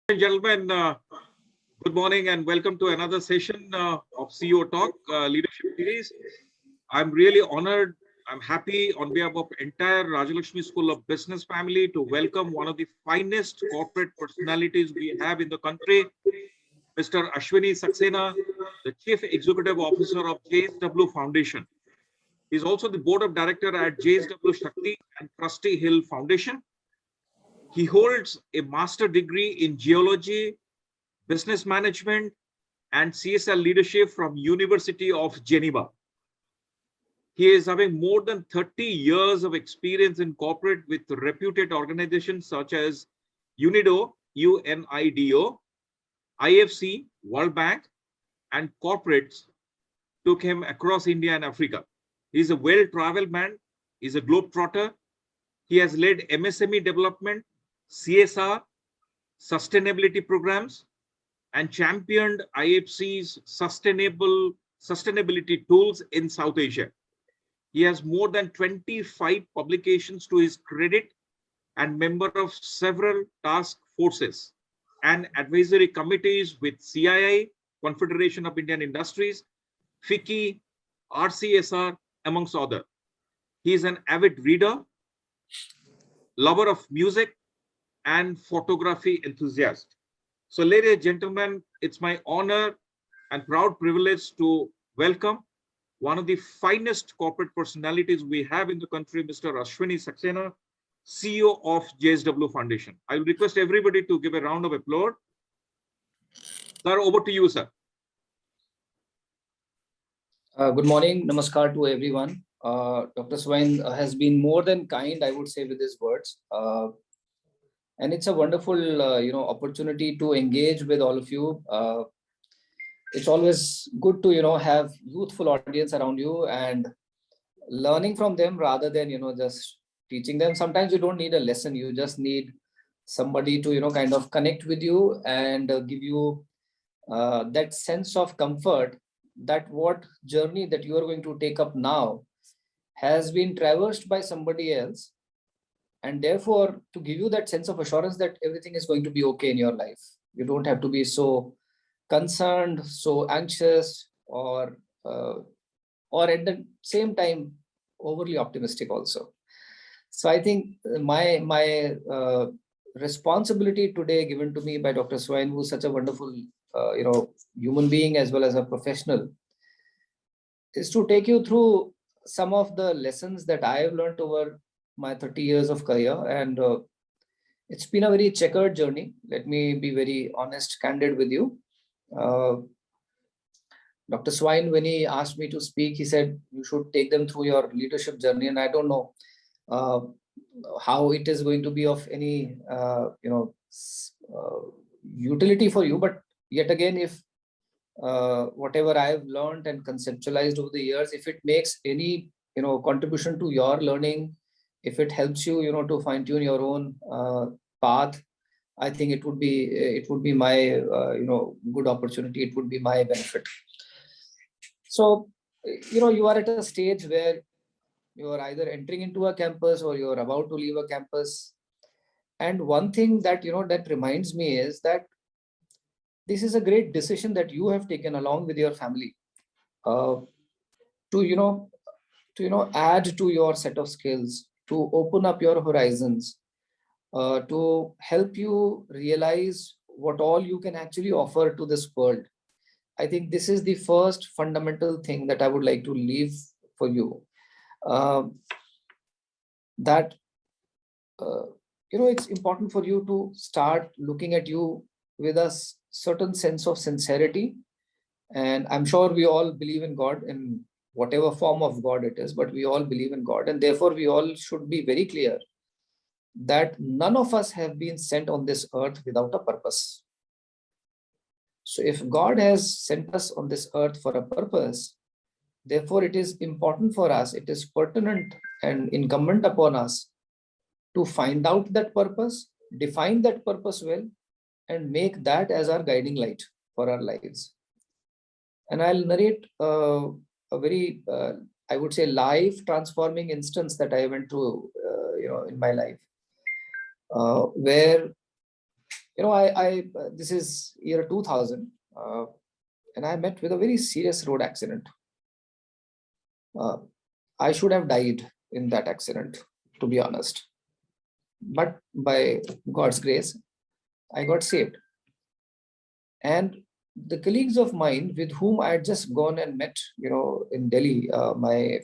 and gentlemen, good morning and welcome to another session of CEO Talk Leadership Series. I'm really honored. I'm happy on behalf of entire Rajalakshmi School of Business family to welcome one of the finest corporate personalities we have in the country, Mr. Ashwini Saxena, the Chief Executive Officer of JSW Foundation. He's also the Board of Director at JSW Shakti and Trustee Hill Foundation. He holds a master degree in geology, business management, and CSR leadership from University of Geneva. He is having more than 30 years of experience in corporate with reputed organizations such as UNIDO, UNIDO, IFC, World Bank, and corporates took him across India and Africa. He's a well-traveled man. He's a globetrotter. He has led MSME development, CSR, sustainability programs, and championed IFC's sustainability tools in South Asia. He has more than 25 publications to his credit and member of several task forces and advisory committees with CII, Confederation of Indian Industries, FICCI, RCSR, amongst others. He is an avid reader, lover of music, and photography enthusiast. So, ladies and gentlemen, it's my honor and proud privilege to welcome one of the finest corporate personalities we have in the country, Mr. Ashwini Saxena, CEO of JSW Foundation. I will request everybody to give a round of applause. Sir, over to you, sir. Good morning. Namaskar to everyone. Dr. Swain has been more than kind, I would say, with his words. And it's a wonderful, opportunity to engage with all of you. It's always good to, have youthful audience around you and learning from them rather than, just teaching them. Sometimes you don't need a lesson. You just need somebody to, kind of connect with you and give you that sense of comfort that what journey that you are going to take up now has been traversed by somebody else. And therefore, to give you that sense of assurance that everything is going to be okay in your life. You don't have to be so concerned, so anxious, or at the same time, overly optimistic also. So I think my responsibility today given to me by Dr. Swain, who's such a wonderful, human being as well as a professional, is to take you through some of the lessons that I have learned over my 30 years of career. And it's been a very checkered journey. Let me be very honest, candid with you. Dr. Swain, when he asked me to speak, he said, you should take them through your leadership journey. And I don't know how it is going to be of any, utility for you. But yet again, if whatever I have learned and conceptualized over the years, if it makes any, contribution to your learning, if it helps you, to fine tune your own path, I think it would be my, good opportunity. It would be my benefit. So, you are at a stage where you are either entering into a campus or you are about to leave a campus. And one thing that, that reminds me is that this is a great decision that you have taken along with your family to add to your set of skills, to open up your horizons, to help you realize what all you can actually offer to this world. I think this is the first fundamental thing that I would like to leave for you. That it's important for you to start looking at you with a certain sense of sincerity. And I'm sure we all believe in God, in whatever form of God it is, but we all believe in God. And therefore, we all should be very clear that none of us have been sent on this earth without a purpose. So if God has sent us on this earth for a purpose, therefore it is important for us, it is pertinent and incumbent upon us to find out that purpose, define that purpose well, and make that as our guiding light for our lives. And I'll narrate a very, I would say, life transforming instance that I went through, in my life, where This is year 2000, and I met with a very serious road accident. I should have died in that accident, to be honest. But by God's grace, I got saved. And the colleagues of mine with whom I had just gone and met, in Delhi, my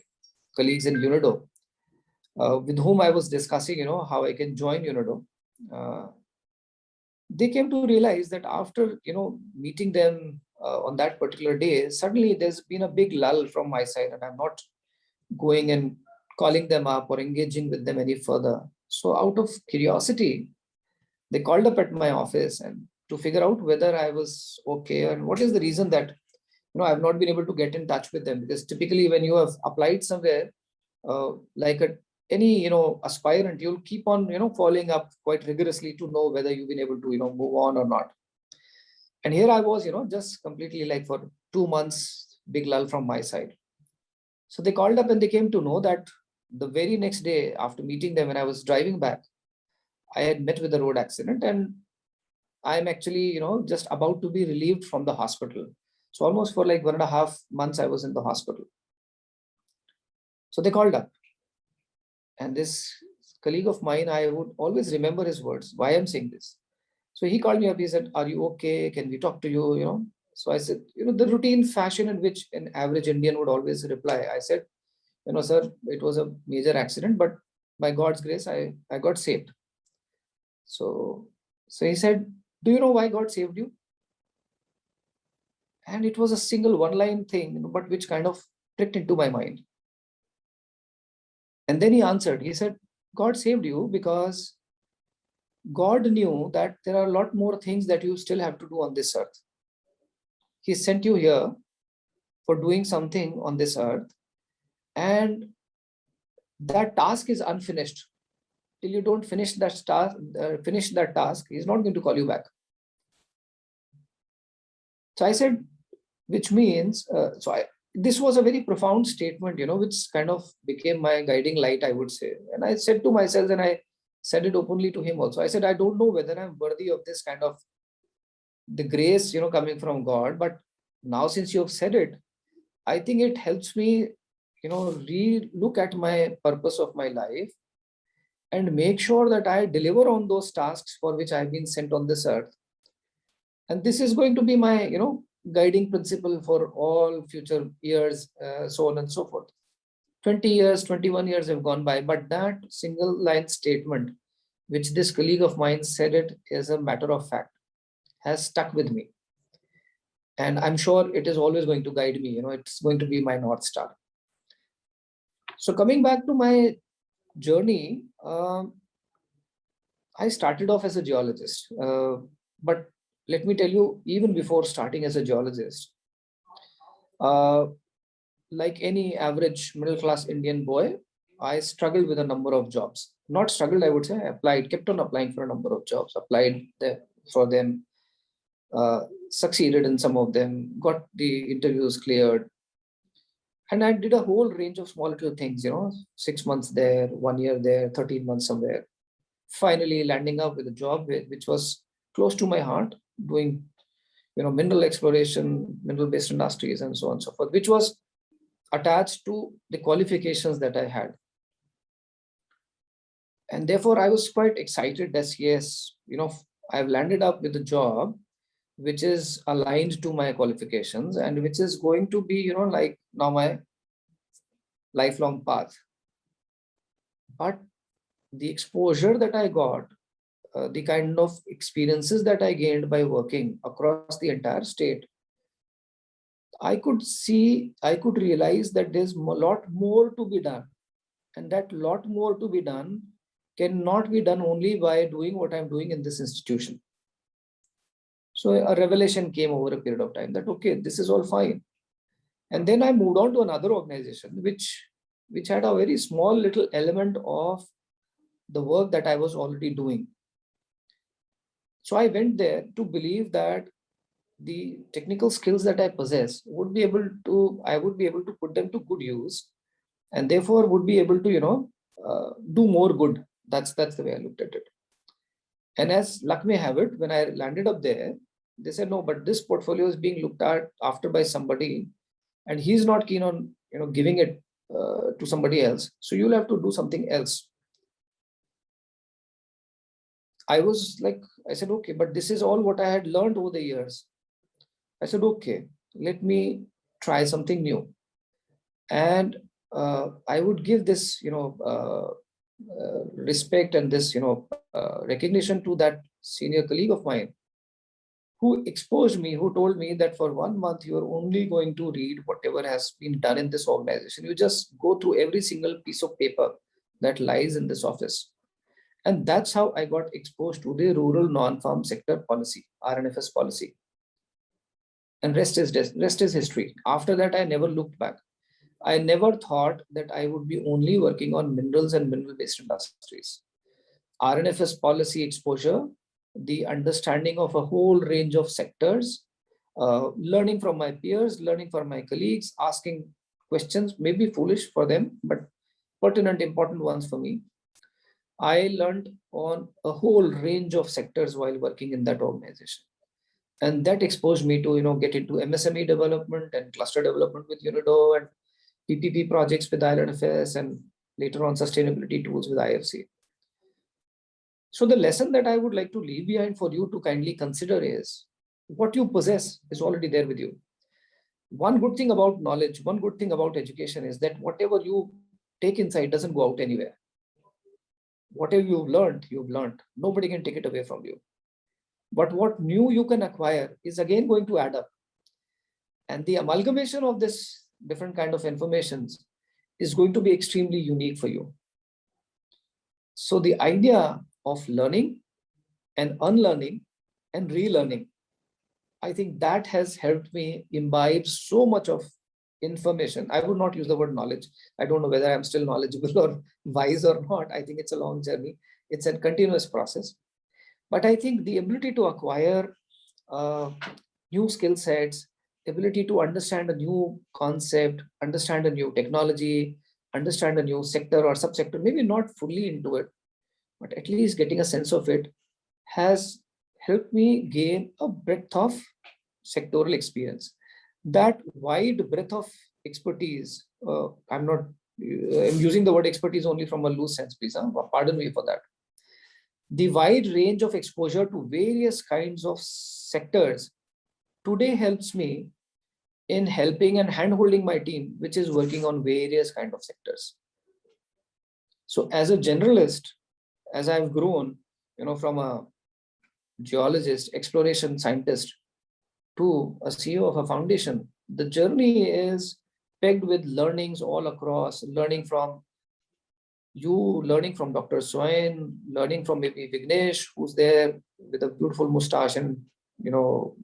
colleagues in UNIDO, with whom I was discussing, how I can join UNIDO. They came to realize that after, meeting them on that particular day, suddenly there's been a big lull from my side, and I'm not going and calling them up or engaging with them any further. So out of curiosity, they called up at my office and to figure out whether I was okay and what is the reason that I've not been able to get in touch with them. Because typically when you have applied somewhere, like any aspirant, you'll keep on following up quite rigorously to know whether you've been able to move on or not. And here I was, just completely like for 2 months, big lull from my side. So they called up and they came to know that the very next day after meeting them, when I was driving back, I had met with a road accident, and I'm actually, just about to be relieved from the hospital. So almost for like 1.5 months, I was in the hospital. So they called up, and this colleague of mine, I would always remember his words, why I'm saying this. So he called me up, he said, are you okay? Can we talk to you? So I said, the routine fashion in which an average Indian would always reply. I said, sir, it was a major accident, but by God's grace, I got saved. So he said, do you know why God saved you? And it was a single one-line thing, but which kind of pricked into my mind. And then he answered, he said, God saved you because God knew that there are a lot more things that you still have to do on this earth. He sent you here for doing something on this earth, and that task is unfinished. Till you don't finish that task, he's not going to call you back. So I said, which means, this was a very profound statement, which kind of became my guiding light, I would say. And I said to myself, and I said it openly to him also, I said, I don't know whether I'm worthy of this kind of the grace, coming from God, but now since you have said it, I think it helps me, re-look at my purpose of my life and make sure that I deliver on those tasks for which I've been sent on this earth. And this is going to be my, guiding principle for all future years, so on and so forth. 20 years, 21 years have gone by, but that single line statement, which this colleague of mine said it as a matter of fact, has stuck with me. And I'm sure it is always going to guide me, it's going to be my North Star. So coming back to my journey, I started off as a geologist, but let me tell you, even before starting as a geologist, like any average middle-class Indian boy, I struggled with a number of jobs. Not struggled, I would say, I applied, kept on applying for a number of jobs, applied for them, succeeded in some of them, got the interviews cleared. And I did a whole range of small little things, 6 months there, 1 year there, 13 months somewhere. Finally landing up with a job which was close to my heart, doing, mineral exploration, mineral-based industries, and so on and so forth, which was attached to the qualifications that I had. And therefore, I was quite excited that, yes, I've landed up with a job which is aligned to my qualifications and which is going to be, like now my lifelong path. But the exposure that I got, the kind of experiences that I gained by working across the entire state, I could realize that there's a lot more to be done. And that lot more to be done cannot be done only by doing what I'm doing in this institution. So a revelation came over a period of time that, okay, this is all fine. And then I moved on to another organization, which had a very small little element of the work that I was already doing. So I went there to believe that the technical skills that I possess I would be able to put them to good use, and therefore would be able to, do more good. That's the way I looked at it. And as luck may have it, when I landed up there, they said, no, but this portfolio is being looked at after by somebody, and he's not keen on giving it to somebody else. So you'll have to do something else. I was like, I said, okay, but this is all what I had learned over the years. I said, okay, let me try something new. And I would give this, respect and this, recognition to that senior colleague of mine who exposed me, who told me that for 1 month, you are only going to read whatever has been done in this organization. You just go through every single piece of paper that lies in this office. And that's how I got exposed to the rural non-farm sector policy, RNFS policy. And rest is history. After that, I never looked back. I never thought that I would be only working on minerals and mineral-based industries. RNFS policy exposure, the understanding of a whole range of sectors, learning from my peers, learning from my colleagues, asking questions, maybe foolish for them, but pertinent, important ones for me. I learned on a whole range of sectors while working in that organization. And that exposed me to, get into MSME development and cluster development with UNIDO and PPP projects with ILNFS and later on sustainability tools with IFC. So the lesson that I would like to leave behind for you to kindly consider is what you possess is already there with you. One good thing about knowledge, one good thing about education is that whatever you take inside doesn't go out anywhere. Whatever you've learned. Nobody can take it away from you. But what new you can acquire is again going to add up. And the amalgamation of this different kind of informations is going to be extremely unique for you. So the idea of learning and unlearning and relearning, I think that has helped me imbibe so much of information. I would not use the word knowledge. I don't know whether I'm still knowledgeable or wise or not. I think it's a long journey. It's a continuous process. But I think the ability to acquire new skill sets, ability to understand a new concept, understand a new technology, understand a new sector or subsector, maybe not fully into it, but at least getting a sense of it has helped me gain a breadth of sectoral experience. That wide breadth of expertise, I'm using the word expertise only from a loose sense, please. Pardon me for that. The wide range of exposure to various kinds of sectors today helps me in helping and hand-holding my team, which is working on various kinds of sectors. So as a generalist, as I've grown, from a geologist, exploration scientist to a CEO of a foundation, the journey is pegged with learnings all across, learning from Dr. Swain, learning from maybe Vignesh, who's there with a beautiful mustache and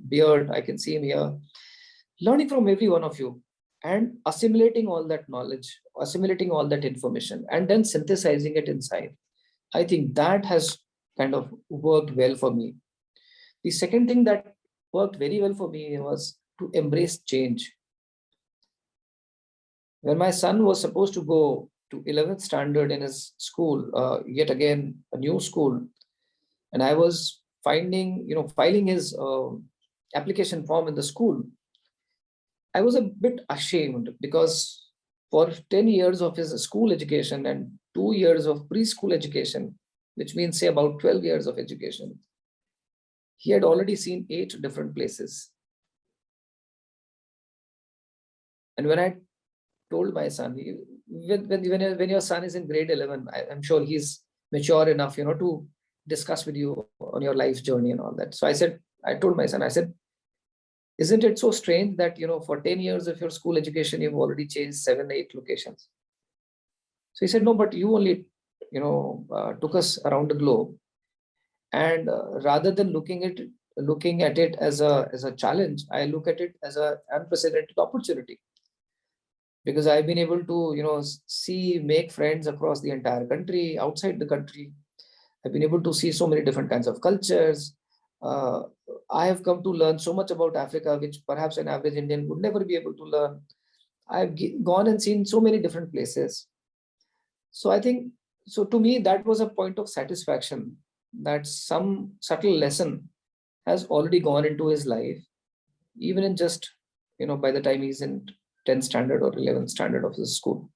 beard. I can see him here. Learning from every one of you and assimilating all that knowledge, assimilating all that information, and then synthesizing it inside. I think that has kind of worked well for me. The second thing that worked very well for me was to embrace change. When my son was supposed to go to 11th standard in his school, yet again, a new school, and I was filing his application form in the school, I was a bit ashamed because for 10 years of his school education and 2 years of preschool education, which means say about 12 years of education, he had already seen 8 different places. And when I told my son, when your son is in grade 11, I'm sure he's mature enough, to discuss with you on your life journey and all that. So I told my son, I said, isn't it so strange that, for 10 years of your school education, you've already changed 7, 8 locations? So he said, no, but you only, took us around the globe. And rather than looking at it as a challenge, I look at it as an unprecedented opportunity. Because I've been able to, make friends across the entire country, outside the country. I've been able to see so many different kinds of cultures. I have come to learn so much about Africa, which perhaps an average Indian would never be able to learn. I've gone and seen so many different places. So I think, to me, that was a point of satisfaction that some subtle lesson has already gone into his life, even in just, by the time he's in 10th standard or 11th standard of his school.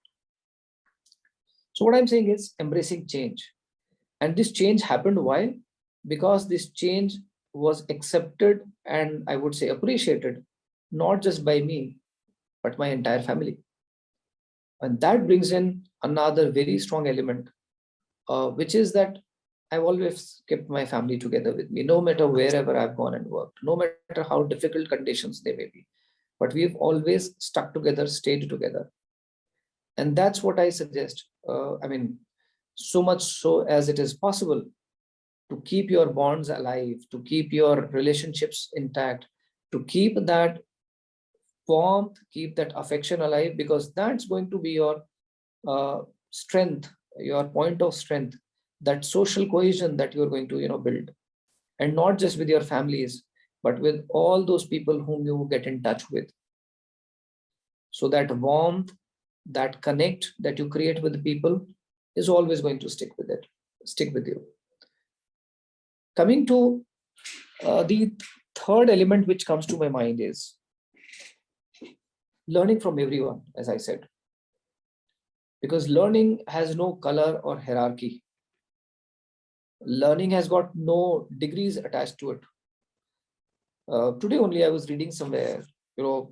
So what I'm saying is embracing change. And this change happened why? Because this change was accepted and I would say appreciated, not just by me, but my entire family. And that brings in another very strong element, which is that I've always kept my family together with me, no matter wherever I've gone and worked, no matter how difficult conditions they may be. But we've always stuck together, stayed together. And that's what I suggest. So much so as it is possible to keep your bonds alive, to keep your relationships intact, to keep that warmth, keep that affection alive, because that's going to be your strength, your point of strength, that social cohesion that you're going to build. And not just with your families, but with all those people whom you get in touch with. So that warmth, that connect that you create with people is always going to stick with you. Coming to the third element which comes to my mind is learning from everyone, as I said, because learning has no color or hierarchy. Learning has got no degrees attached to it. Today only I was reading somewhere,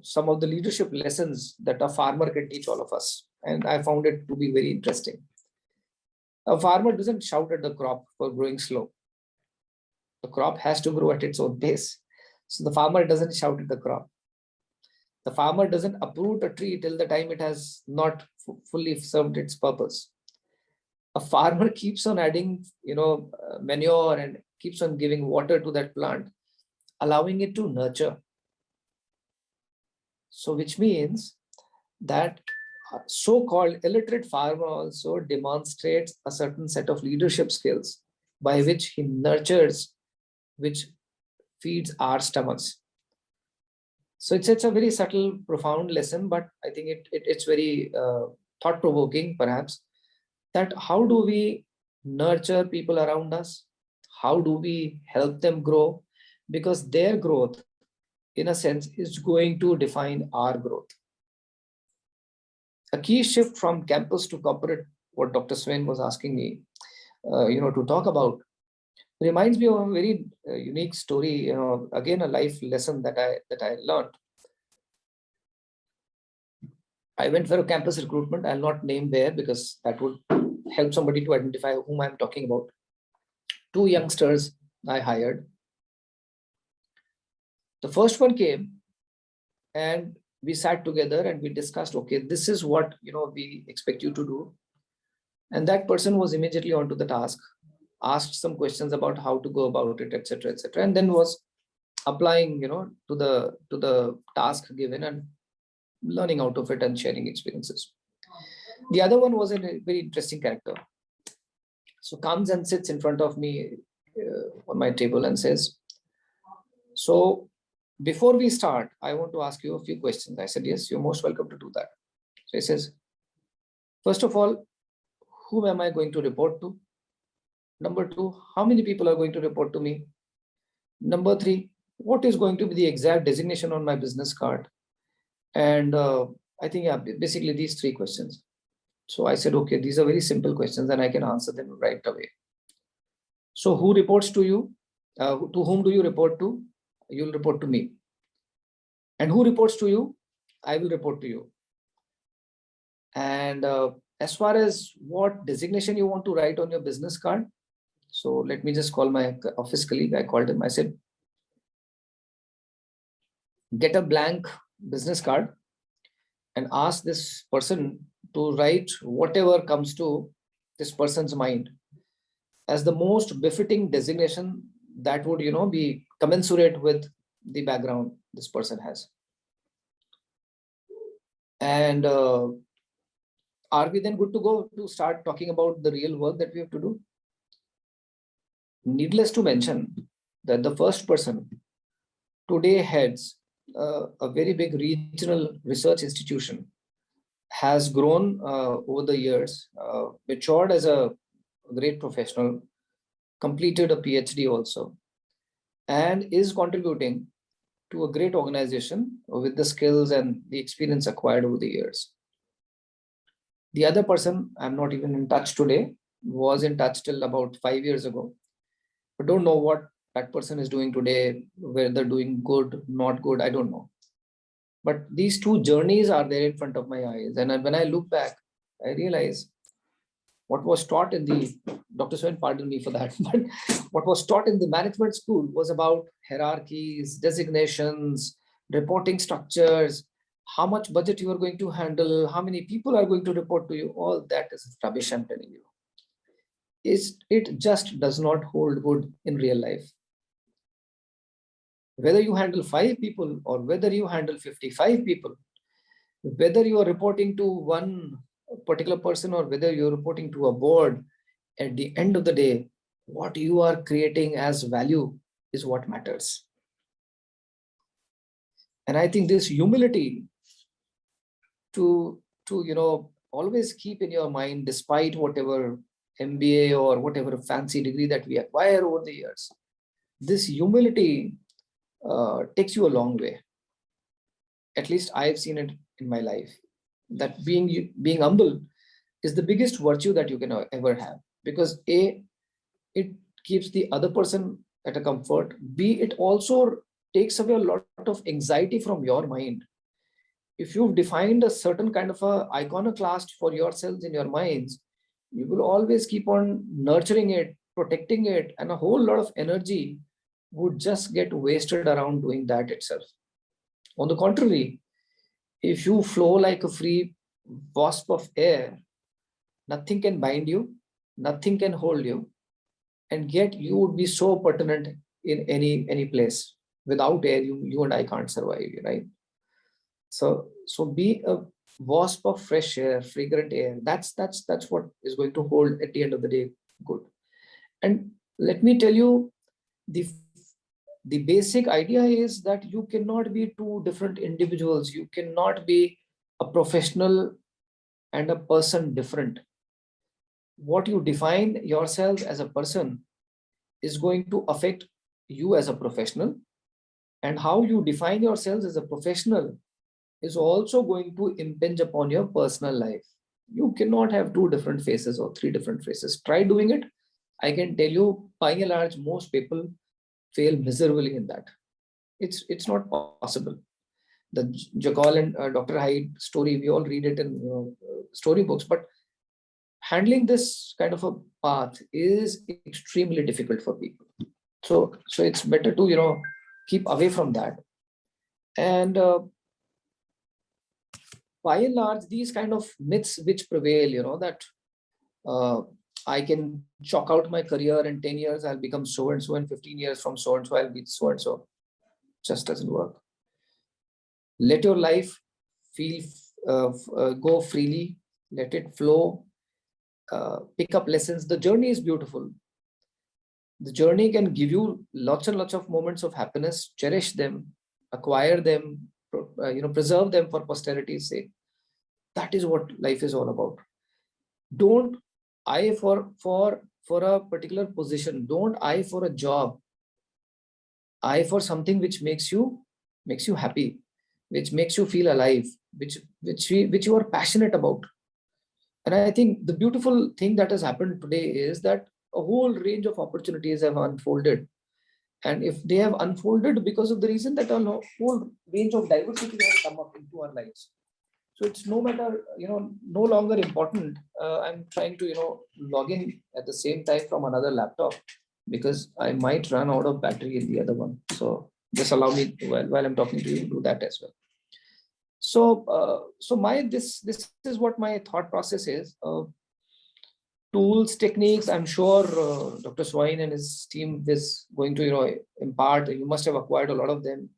some of the leadership lessons that a farmer can teach all of us. And I found it to be very interesting. A farmer doesn't shout at the crop for growing slow. The crop has to grow at its own pace. So the farmer doesn't shout at the crop. The farmer doesn't uproot a tree till the time it has not fully served its purpose. A farmer keeps on adding, manure and keeps on giving water to that plant, allowing it to nurture. So which means that so-called illiterate farmer also demonstrates a certain set of leadership skills by which he nurtures, which feeds our stomachs. So it's a very subtle, profound lesson, but I think it's very thought-provoking, perhaps, that how do we nurture people around us? How do we help them grow? Because their growth, in a sense, is going to define our growth. A key shift from campus to corporate, what Dr. Swain was asking me, to talk about, reminds me of a very unique story. Again, a life lesson that I learned. I went for a campus recruitment. I'll not name where because that would help somebody to identify whom I'm talking about. 2 youngsters I hired. The first one came and we sat together and we discussed, okay, this is what we expect you to do. And that person was immediately onto the task, asked some questions about how to go about it, etc., etc., and then was applying, to the task given and learning out of it and sharing experiences. The other one was a very interesting character. So comes and sits in front of me on my table and says, so before we start, I want to ask you a few questions. I said, yes, you're most welcome to do that. So he says, first of all, whom am I going to report to? Number 2, how many people are going to report to me? Number 3, what is going to be the exact designation on my business card? And I think, yeah, basically these 3 questions. So I said, okay, these are very simple questions and I can answer them right away. So who reports to you? To whom do you report to? You'll report to me. And who reports to you? I will report to you. And as far as what designation you want to write on your business card, so let me just call my office colleague. I called him. I said, get a blank business card and ask this person to write whatever comes to this person's mind as the most befitting designation that would, be commensurate with the background this person has. And are we then good to go to start talking about the real work that we have to do? Needless to mention that the first person today heads a very big regional research institution, has grown over the years, matured as a great professional, completed a PhD also, and is contributing to a great organization with the skills and the experience acquired over the years. The other person, I'm not even in touch today, was in touch till about 5 years ago. But don't know what that person is doing today, whether doing good, not good, I don't know. But these two journeys are there in front of my eyes. And when I look back, I realize what was taught in the, Dr. Swain, pardon me for that, but what was taught in the management school was about hierarchies, designations, reporting structures, how much budget you are going to handle, how many people are going to report to you. All that is rubbish, I'm telling you. It just does not hold good in real life. Whether you handle 5 people or whether you handle 55 people, whether you are reporting to one particular person or whether you're reporting to a board, at the end of the day, what you are creating as value is what matters. And I think this humility to always keep in your mind, despite whatever MBA or whatever fancy degree that we acquire over the years, this humility takes you a long way. At least I've seen it in my life, that being humble is the biggest virtue that you can ever have, because A, it keeps the other person at a comfort. B, it also takes away a lot of anxiety from your mind. If you've defined a certain kind of a iconoclast for yourselves in your minds, you will always keep on nurturing it, protecting it, and a whole lot of energy would just get wasted around doing that itself. On the contrary, if you flow like a free wasp of air, nothing can bind you, nothing can hold you, and yet you would be so pertinent in any place. Without air, you and I can't survive, right? So be a wasp of fresh air, fragrant air. That's what is going to hold at the end of the day good. And let me tell you, the basic idea is that you cannot be two different individuals. You cannot be a professional and a person different. What you define yourself as a person is going to affect you as a professional, and how you define yourselves as a professional is also going to impinge upon your personal life. You cannot have 2 different faces or 3 different faces. Try doing it. I can tell you, by and large, most people fail miserably in that. It's not possible. The Jekyll and Dr. Hyde story, we all read it in storybooks, but handling this kind of a path is extremely difficult for people. So it's better to keep away from that. And by and large, these kind of myths which prevail, that I can chalk out my career in 10 years, I'll become so and so, in 15 years from so and so, I'll be so and so, just doesn't work. Let your life go freely, let it flow, pick up lessons. The journey is beautiful. The journey can give you lots and lots of moments of happiness. Cherish them, acquire them, preserve them for posterity's sake. That is what life is all about. Don't eye for a particular position. Don't eye for a job. Eye for something which makes you happy, which makes you feel alive, which you are passionate about. And I think the beautiful thing that has happened today is that a whole range of opportunities have unfolded. And if they have unfolded because of the reason that a whole range of diversity has come up into our lives. So it's no longer important. I'm trying to, log in at the same time from another laptop, because I might run out of battery in the other one. So just allow me, while I'm talking to you, do that as well. So this is what my thought process is. Tools, techniques, I'm sure Dr. Swain and his team is going to impart. You must have acquired a lot of them.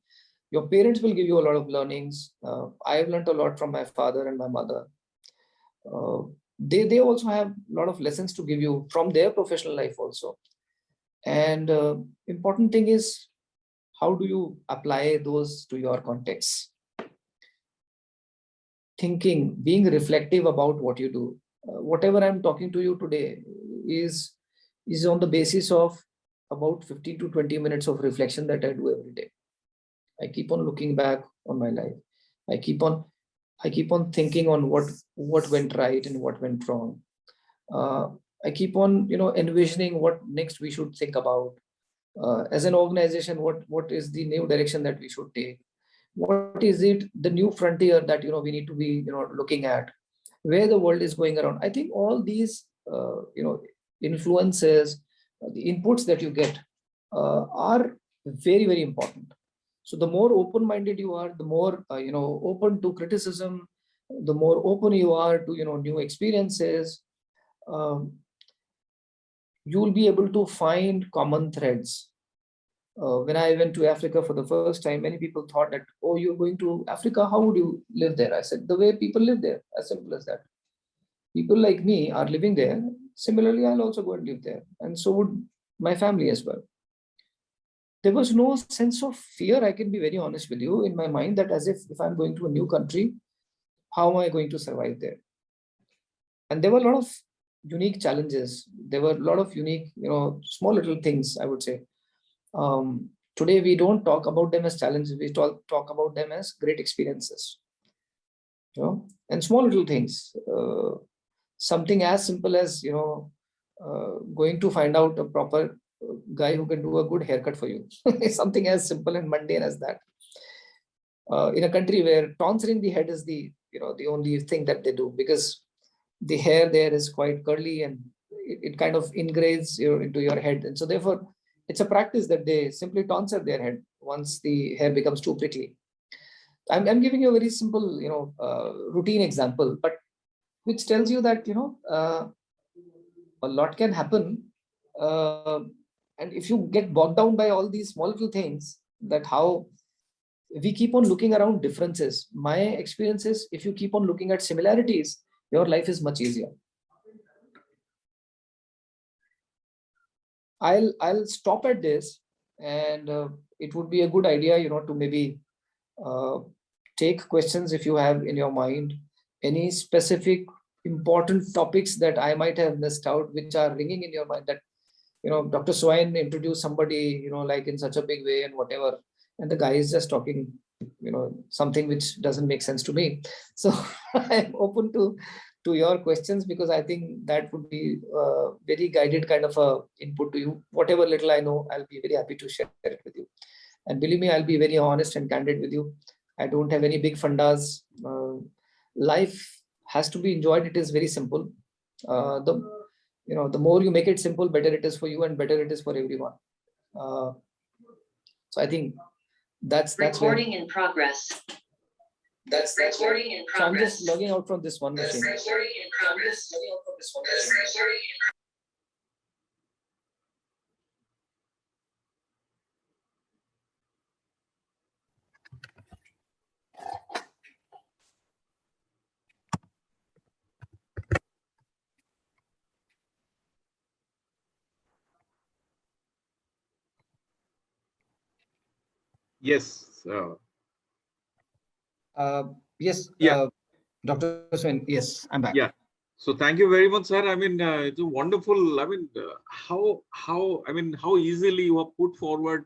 Your parents will give you a lot of learnings. I've learned a lot from my father and my mother. They also have a lot of lessons to give you from their professional life also. And important thing is, how do you apply those to your context? Thinking, being reflective about what you do. Whatever I'm talking to you today is is on the basis of about 15 to 20 minutes of reflection that I do every day. I keep on looking back on my life. I keep on thinking on what went right and what went wrong. I keep on, envisioning what next we should think about. As an organization, what is the new direction that we should take? What is it, the new frontier that, we need to be, looking at, where the world is going around. I think all these, influences, the inputs that you get are very, very important. So the more open-minded you are, the more, open to criticism, the more open you are to, new experiences, you will be able to find common threads. When I went to Africa for the first time, many people thought that, oh, you're going to Africa, how would you live there? I said, the way people live there, as simple as that. People like me are living there. Similarly, I'll also go and live there. And so would my family as well. There was no sense of fear, I can be very honest with you, in my mind, that as if I'm going to a new country, how am I going to survive there? And there were a lot of unique challenges. There were a lot of unique, small little things, I would say. Today, we don't talk about them as challenges. We talk about them as great experiences. And small little things. Something as simple as, going to find out a proper guy who can do a good haircut for you. Something as simple and mundane as that. In a country where tonsuring the head is the only thing that they do, because the hair there is quite curly and it kind of ingrains into your head. And so therefore, it's a practice that they simply tonsure their head once the hair becomes too prickly. I'm giving you a very simple, routine example, but which tells you that, a lot can happen. And if you get bogged down by all these small little things, that how we keep on looking around differences. My experience is, if you keep on looking at similarities, your life is much easier. I'll stop at this, and it would be a good idea, to maybe take questions if you have in your mind, any specific important topics that I might have missed out, which are ringing in your mind, that, Dr. Swain introduced somebody, like in such a big way and whatever, and the guy is just talking, something which doesn't make sense to me. So I'm open to your questions, because I think that would be a very guided kind of a input to you. Whatever little I know, I'll be very happy to share it with you. And believe me, I'll be very honest and candid with you. I don't have any big fundas. Life has to be enjoyed. It is very simple. The more you make it simple, better it is for you and better it is for everyone. So I think that's recording in progress. That's recording in progress. So I'm just logging out from this one machine. Recording in progress. Yes. Yes. Yeah. Dr. Swain, yes, I'm back. Yeah. So thank you very much, sir. I mean, it's a wonderful. I mean, how easily you have put forward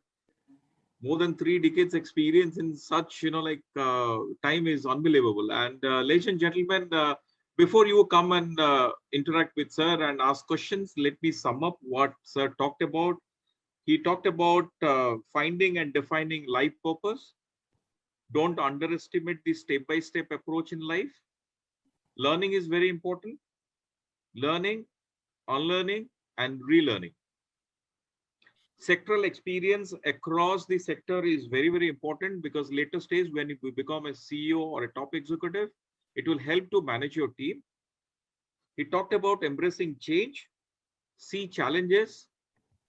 more than 3 decades experience in such, time is unbelievable. And ladies and gentlemen, before you come and interact with sir and ask questions, let me sum up what sir talked about. He talked about finding and defining life purpose. Don't underestimate the step-by-step approach in life. Learning is very important. Learning, unlearning, and relearning. Sectoral experience across the sector is very, very important, because later stage, when you become a CEO or a top executive, it will help to manage your team. He talked about embracing change, see challenges,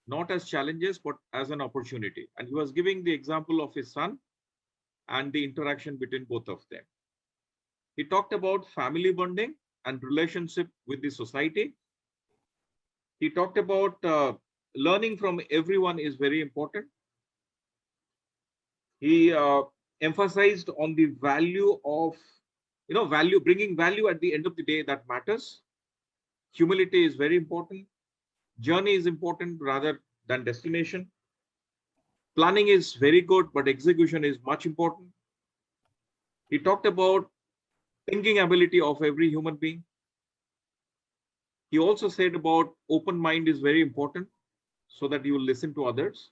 not as challenges, but as an opportunity. And he was giving the example of his son and the interaction between both of them. He talked about family bonding and relationship with the society. He talked about learning from everyone is very important. He emphasized on the value of, bringing value at the end of the day that matters. Humility is very important. Journey is important rather than destination. Planning is very good, but execution is much important. He talked about thinking ability of every human being. He also said about open mind is very important so that you will listen to others.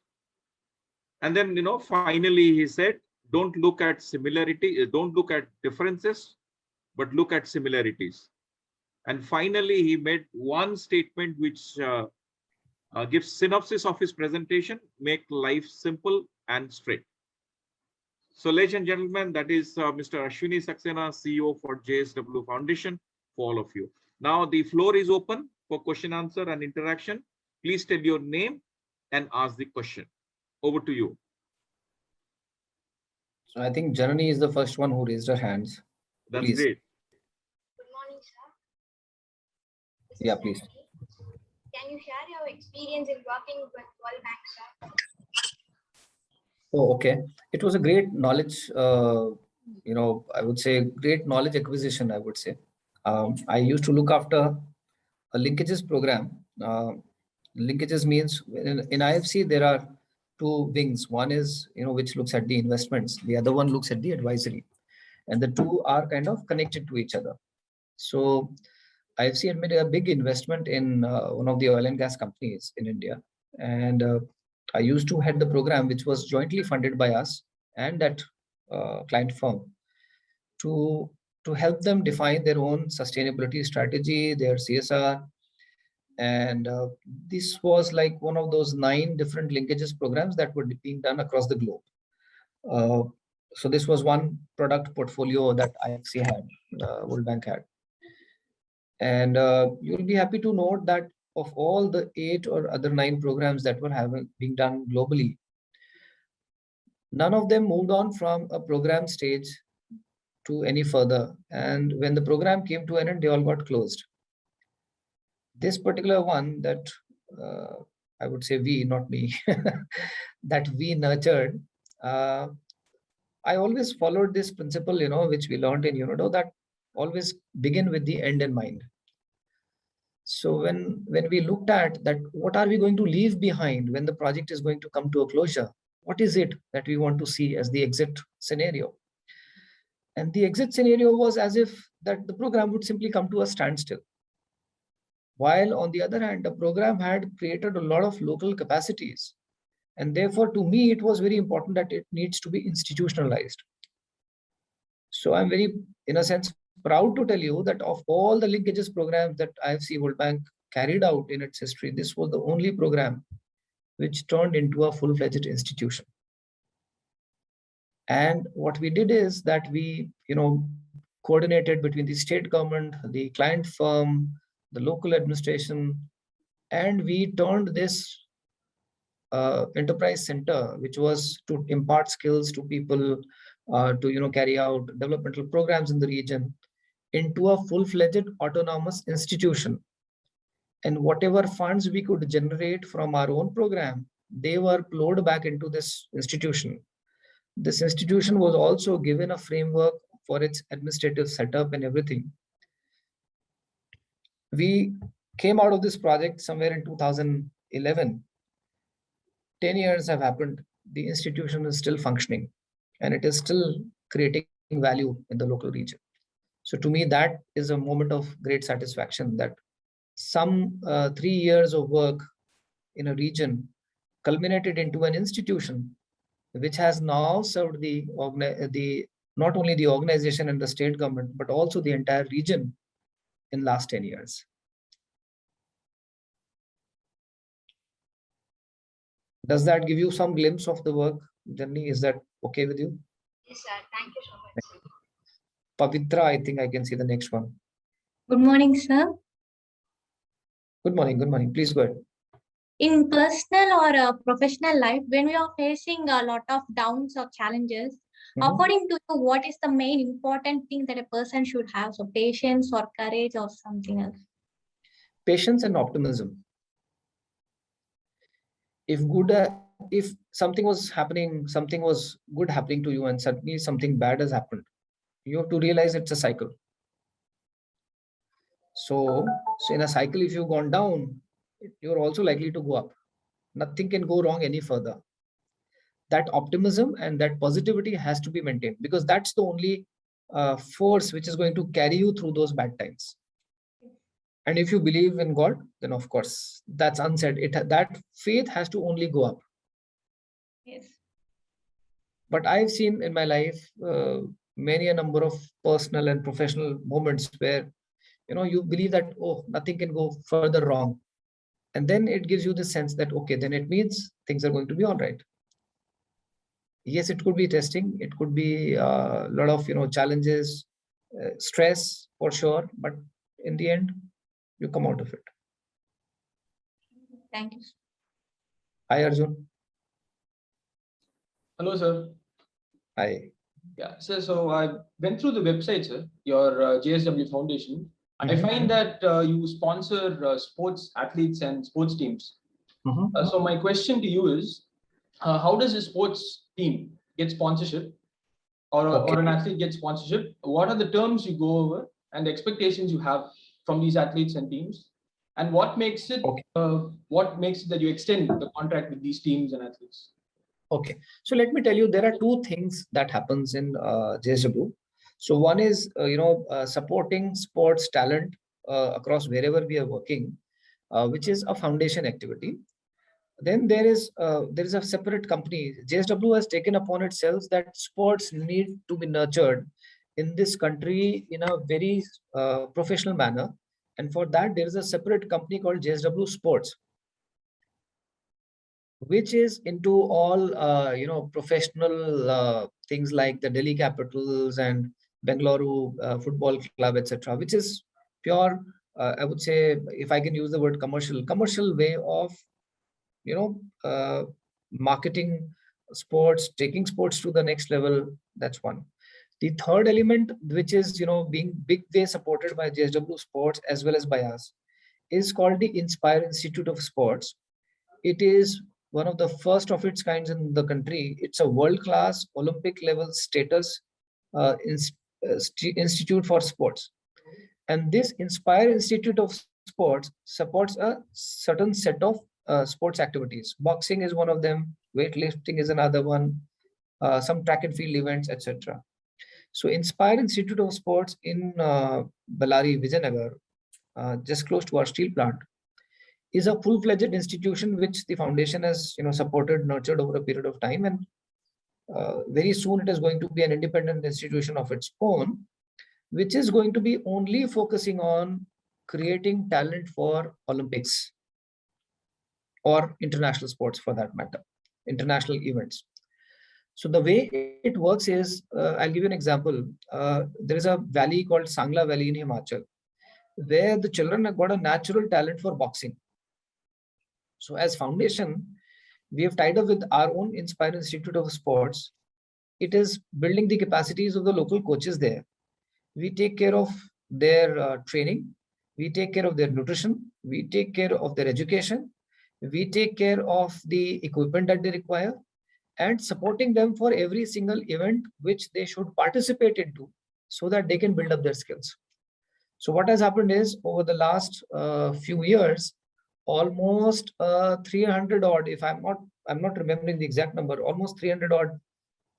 And then, finally he said, don't look at similarity, don't look at differences, but look at similarities. And finally, he made one statement which gives synopsis of his presentation: make life simple and straight. So, ladies and gentlemen, that is Mr. Ashwini Saxena, CEO for JSW Foundation, for all of you. Now, the floor is open for question, answer, and interaction. Please tell your name and ask the question. Over to you. So I think Janani is the first one who raised her hands. That's Please. great. Good morning, sir. This is Yeah, please. Janani. Can you share your experience in working with World Bank, sir? Oh, okay. It was a great knowledge, I would say great knowledge acquisition, I would say. I used to look after a linkages program. Linkages means in IFC, there are two wings. One is, which looks at the investments. The other one looks at the advisory. And the two are kind of connected to each other. So IFC had made a big investment in one of the oil and gas companies in India. And I used to head the program, which was jointly funded by us and that client firm to help them define their own sustainability strategy, their CSR. And this was like one of those 9 different linkages programs that were being done across the globe. So this was one product portfolio that IFC had, World Bank had. And you'll be happy to note that of all the 8 or other 9 programs that were being done globally, none of them moved on from a program stage to any further. And when the program came to an end, they all got closed. This particular one that I would say we, not me, that we nurtured, I always followed this principle, which we learned in UNIDO, that always begin with the end in mind. So when we looked at that, what are we going to leave behind when the project is going to come to a closure? What is it that we want to see as the exit scenario? And the exit scenario was as if that the program would simply come to a standstill. While on the other hand, the program had created a lot of local capacities. And therefore, to me, it was very important that it needs to be institutionalized. So I'm very, in a sense, proud to tell you that of all the linkages programs that IFC World Bank carried out in its history, this was the only program which turned into a full-fledged institution. And what we did is that we, coordinated between the state government, the client firm, the local administration, and we turned this enterprise center, which was to impart skills to people, to carry out developmental programs in the region, into a full-fledged autonomous institution. And whatever funds we could generate from our own program, they were plowed back into this institution. This institution was also given a framework for its administrative setup and everything. We came out of this project somewhere in 2011. 10 years have happened. The institution is still functioning and it is still creating value in the local region. So to me, that is a moment of great satisfaction that some 3 years of work in a region culminated into an institution which has now served not only the organization and the state government, but also the entire region in last 10 years. Does that give you some glimpse of the work, Janani? Is that okay with you? Yes, sir. Thank you so much, sir. Pavitra, I think I can see the next one. Good morning, sir. Good morning. Good morning. Please go ahead. In personal or professional life, when we are facing a lot of downs or challenges, according to you, what is the main important thing that a person should have? So patience or courage or something else? Patience and optimism. If something was happening, something was good happening to you and suddenly something bad has happened, you have to realize it's a cycle. So in a cycle, if you've gone down, you're also likely to go up. Nothing can go wrong any further. That optimism and that positivity has to be maintained, because that's the only force which is going to carry you through those bad times. And if you believe in God, then of course that's unsaid. That faith has to only go up. Yes. But I've seen in my life many a number of personal and professional moments where you believe that, oh, nothing can go further wrong, and then it gives you the sense that, okay, then it means things are going to be all right. Yes, it could be testing, it could be a lot of challenges, stress for sure, but in the end you come out of it. Thank you. Hi Arjun. Hello, sir. Hi. Yeah, sir. So I went through the website, sir, your JSW Foundation. I Mhm. find that you sponsor sports athletes and sports teams. Mhm. So my question to you is, how does a sports team get sponsorship, or Okay. an athlete get sponsorship? What are the terms you go over and the expectations you have from these athletes and teams? And what makes it Okay. that you extend the contract with these teams and athletes? Okay, so let me tell you, there are two things that happens in JSW. So one is, supporting sports talent across wherever we are working, which is a foundation activity. Then there is a separate company. JSW has taken upon itself that sports need to be nurtured in this country in a very professional manner, and for that there is a separate company called JSW Sports, which is into all professional things like the Delhi Capitals and Bengaluru Football Club, etc., which is pure, I would say, if I can use the word commercial way of marketing sports, taking sports to the next level. That's one. The third element, which is being big way supported by JSW Sports as well as by us, is called the Inspire Institute of Sports. It is one of the first of its kinds in the country. It's a world-class Olympic level status institute for sports. And this Inspire Institute of Sports supports a certain set of sports activities. Boxing is one of them, weightlifting is another one, some track and field events, etc. So Inspire Institute of Sports in Bellary, Vijayanagar, just close to our steel plant, is a full-fledged institution which the foundation has supported, nurtured over a period of time, and very soon it is going to be an independent institution of its own, which is going to be only focusing on creating talent for Olympics or international sports for that matter, international events. So the way it works is, I'll give you an example. There is a valley called Sangla Valley in Himachal, where the children have got a natural talent for boxing. So as foundation, we have tied up with our own Inspire Institute of Sports. It is building the capacities of the local coaches there. We take care of their training. We take care of their nutrition. We take care of their education. We take care of the equipment that they require, and supporting them for every single event which they should participate into so that they can build up their skills. So what has happened is, over the last few years, almost 300 odd, if I'm not remembering the exact number, almost 300 odd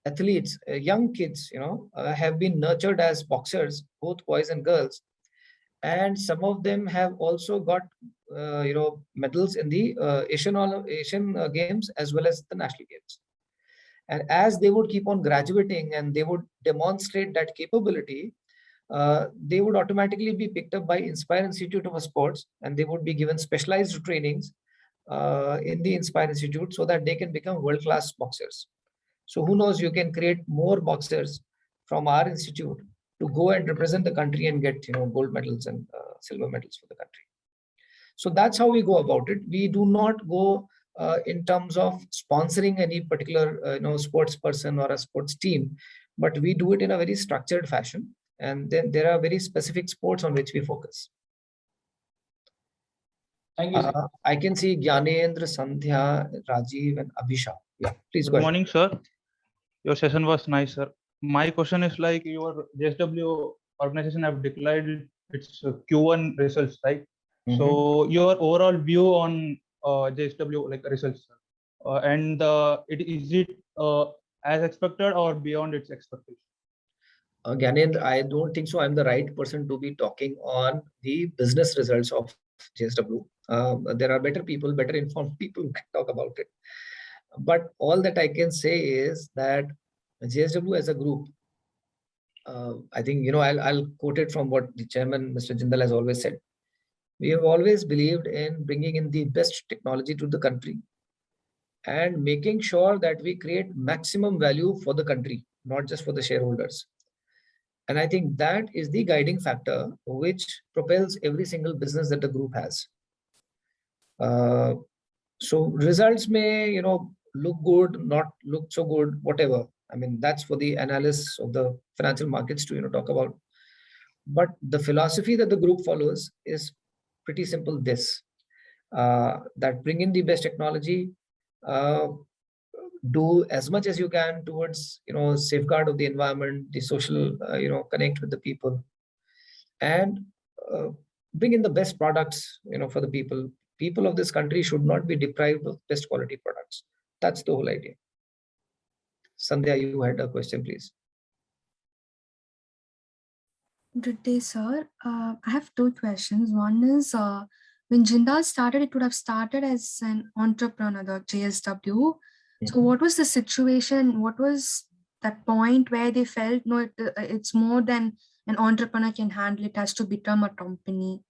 athletes, young kids, have been nurtured as boxers, both boys and girls. And some of them have also got, medals in the Asian Games as well as the national games. And as they would keep on graduating and they would demonstrate that capability, they would automatically be picked up by Inspire Institute of Sports, and they would be given specialized trainings in the Inspire Institute so that they can become world-class boxers. So who knows, you can create more boxers from our institute to go and represent the country and get gold medals and silver medals for the country. So that's how we go about it. We do not go in terms of sponsoring any particular sports person or a sports team, but we do it in a very structured fashion. And then there are very specific sports on which we focus. Thank you, sir. I can see Gyanendra, Sandhya, Rajiv, and Abhisha. Yeah, please go Good ahead. morning, sir. Your session was nice, sir. My question is like, your JSW organization have declared its Q1 results, right? So your overall view on JSW like results, sir. And is it as expected or beyond its expectation? Gyanendra, I don't think so. I'm the right person to be talking on the business results of JSW. There are better people, better informed people who can talk about it. But all that I can say is that JSW as a group, I think, I'll quote it from what the chairman, Mr. Jindal, has always said. We have always believed in bringing in the best technology to the country and making sure that we create maximum value for the country, not just for the shareholders. And I think that is the guiding factor which propels every single business that the group has. So results may, look good, not look so good, whatever. I mean, that's for the analysts of the financial markets to, talk about. But the philosophy that the group follows is pretty simple. This, that bring in the best technology, do as much as you can towards, safeguard of the environment, the social, connect with the people, and bring in the best products, for the people. People of this country should not be deprived of best quality products. That's the whole idea. Sandhya, you had a question, please. Good day, sir. I have two questions. One is, when Jindal started, it would have started as an entrepreneur, the JSW. So what was the situation? What was that point where they felt, no, it's more than an entrepreneur can handle, it has to become a company?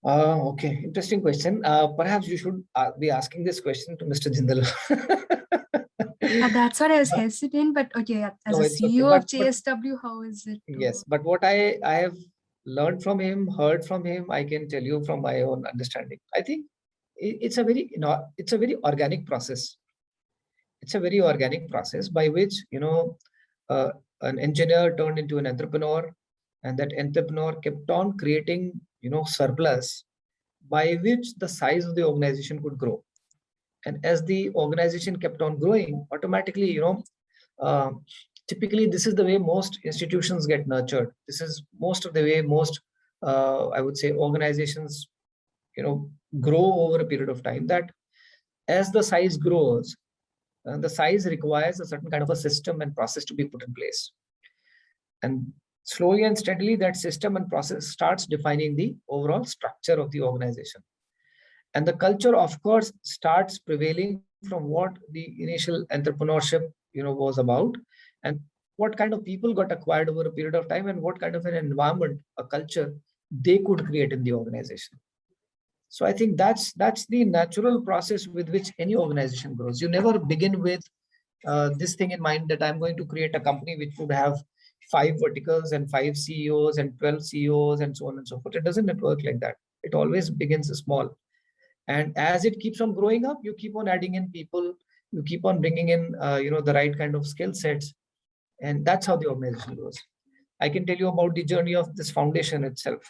Okay, interesting question. Perhaps you should be asking this question to Mr. Jindal. That's what I was hesitant, but okay, as No, a it's okay. CEO But of JSW, how is it? yes, but what I have learned from him, heard from him, I can tell you from my own understanding. I think it's a very, it's a very organic process. It's a very organic process by which, an engineer turned into an entrepreneur, and that entrepreneur kept on creating, surplus by which the size of the organization could grow. And as the organization kept on growing, automatically, typically this is the way most institutions get nurtured. This is most of the way most, I would say, organizations, grow over a period of time. That as the size grows, the size requires a certain kind of a system and process to be put in place. And slowly and steadily, that system and process starts defining the overall structure of the organization. And the culture, of course, starts prevailing from what the initial entrepreneurship, was about, and what kind of people got acquired over a period of time, and what kind of an environment, a culture they could create in the organization. So I think that's the natural process with which any organization grows. You never begin with this thing in mind that I'm going to create a company which would have 5 verticals and 5 CEOs and 12 CEOs and so on and so forth. It doesn't work like that. It always begins small. And as it keeps on growing up, you keep on adding in people, you keep on bringing in, the right kind of skill sets. And that's how the organization grows. I can tell you about the journey of this foundation itself.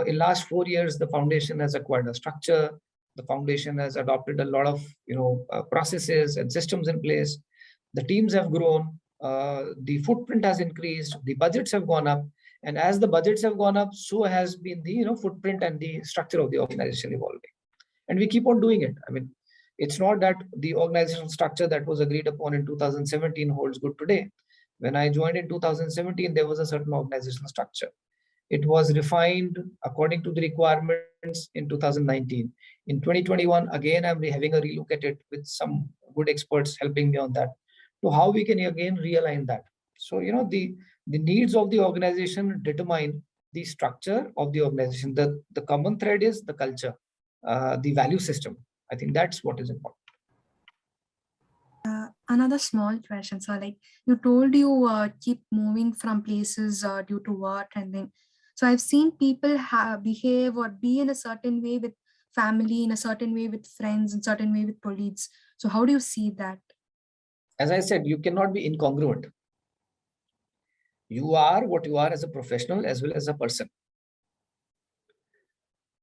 In last 4 years, the foundation has acquired a structure. The foundation has adopted a lot of, processes and systems in place. The teams have grown. The footprint has increased. The budgets have gone up. And as the budgets have gone up, so has been the, footprint and the structure of the organization evolving. And we keep on doing it. I mean, it's not that the organizational structure that was agreed upon in 2017 holds good today. When I joined in 2017, there was a certain organizational structure. It was refined according to the requirements in 2019. In 2021, again, I'm having a relook at it with some good experts helping me on that, to how we can again realign that. So, the needs of the organization determine the structure of the organization. The common thread is the culture, the value system. I think that's what is important. Another small question. So like you told, you keep moving from places due to work, and then, so I've seen people behave or be in a certain way with family, in a certain way with friends, in a certain way with colleagues. So how do you see that? As I said, you cannot be incongruent. You are what you are as a professional as well as a person.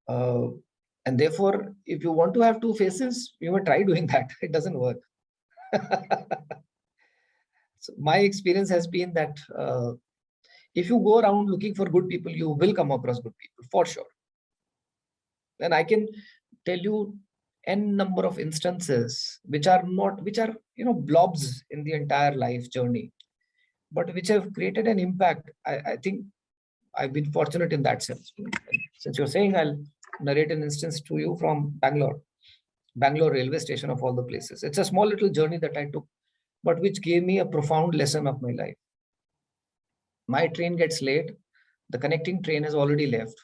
And therefore, if you want to have two faces, you will try doing that. It doesn't work. So my experience has been that If you go around looking for good people, you will come across good people for sure. And I can tell you n number of instances which are blobs in the entire life journey, but which have created an impact. I think I've been fortunate in that sense. Since you're saying, I'll narrate an instance to you from Bangalore railway station of all the places. It's a small little journey that I took, but which gave me a profound lesson of my life. My train gets late. The connecting train has already left.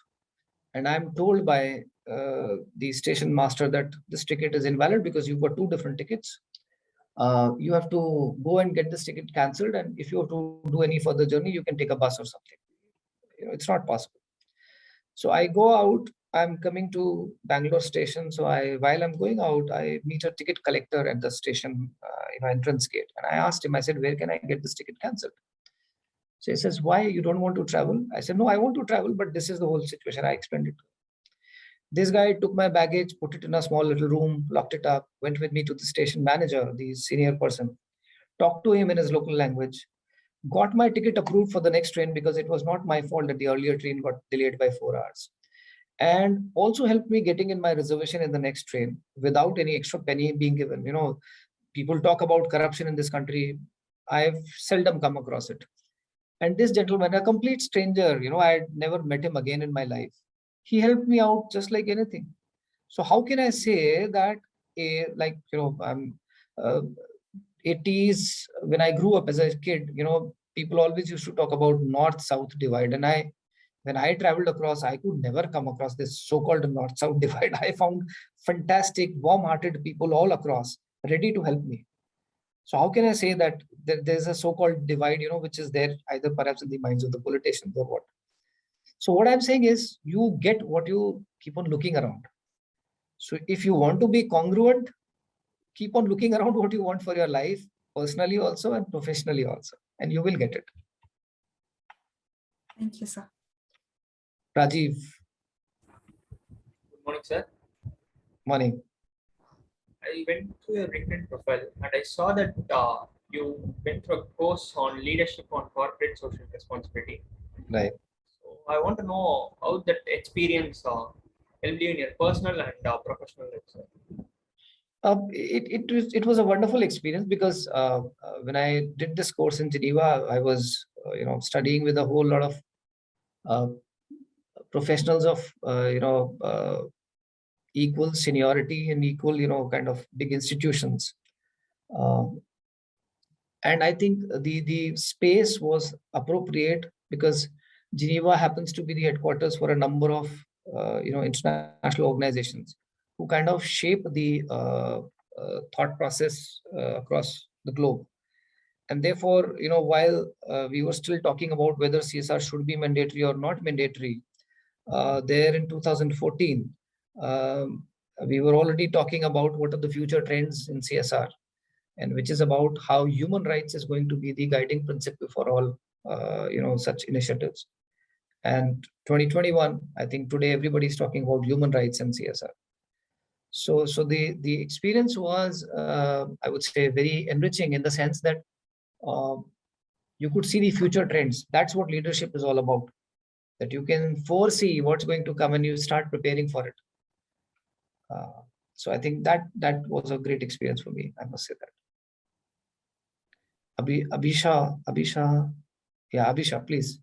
And I'm told by the station master that this ticket is invalid because you've got 2 different tickets. You have to go and get this ticket cancelled. And if you have to do any further journey, you can take a bus or something. It's not possible. So I go out, I'm coming to Bangalore station. So while I'm going out, I meet a ticket collector at the station entrance gate. And I asked him, I said, where can I get this ticket cancelled? So he says, why, you don't want to travel? I said, no, I want to travel, but this is the whole situation. I explained it. This guy took my baggage, put it in a small little room, locked it up, went with me to the station manager, the senior person, talked to him in his local language, got my ticket approved for the next train because it was not my fault that the earlier train got delayed by 4 hours. And also helped me getting in my reservation in the next train without any extra penny being given. People talk about corruption in this country. I've seldom come across it. And this gentleman, a complete stranger, I had never met him again in my life. He helped me out just like anything. So how can I say that, I'm 80s, when I grew up as a kid, people always used to talk about North-South divide. And when I traveled across, I could never come across this so-called North-South divide. I found fantastic, warm-hearted people all across, ready to help me. So how can I say that there's a so-called divide, which is there either perhaps in the minds of the politicians or what? So what I'm saying is, you get what you keep on looking around. So if you want to be congruent, keep on looking around what you want for your life, personally also and professionally also, and you will get it. Thank you, sir. Rajiv. Good morning, sir. Morning. I went through your LinkedIn profile and I saw that you went through a course on leadership on corporate social responsibility. Right. So I want to know how that experience helped you in your personal and professional life, sir. It was a wonderful experience because when I did this course in Geneva, I was studying with a whole lot of professionals of equal seniority and equal kind of big institutions, and I think the space was appropriate because Geneva happens to be the headquarters for a number of international organizations who kind of shape the thought process across the globe. And therefore, while we were still talking about whether CSR should be mandatory or not mandatory, there in 2014, we were already talking about what are the future trends in CSR, and which is about how human rights is going to be the guiding principle for all such initiatives. And 2021, I think today everybody is talking about human rights and CSR. So the experience was, I would say, very enriching in the sense that you could see the future trends. That's what leadership is all about. That you can foresee what's going to come and you start preparing for it. So I think that was a great experience for me. I must say that. Abhisha, yeah, Abhisha, please.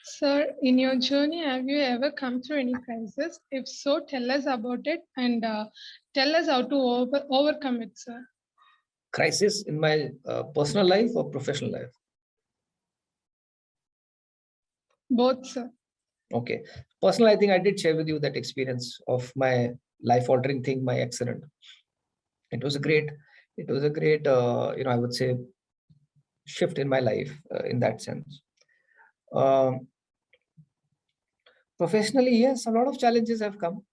Sir, in your journey, have you ever come through any crisis? If so, tell us about it and tell us how to overcome it, sir. Crisis in my personal life or professional life? Both, sir. Okay. Personally, I think I did share with you that experience of my life-altering thing, my accident. It was a great, I would say, shift in my life in that sense. Professionally, yes, a lot of challenges have come.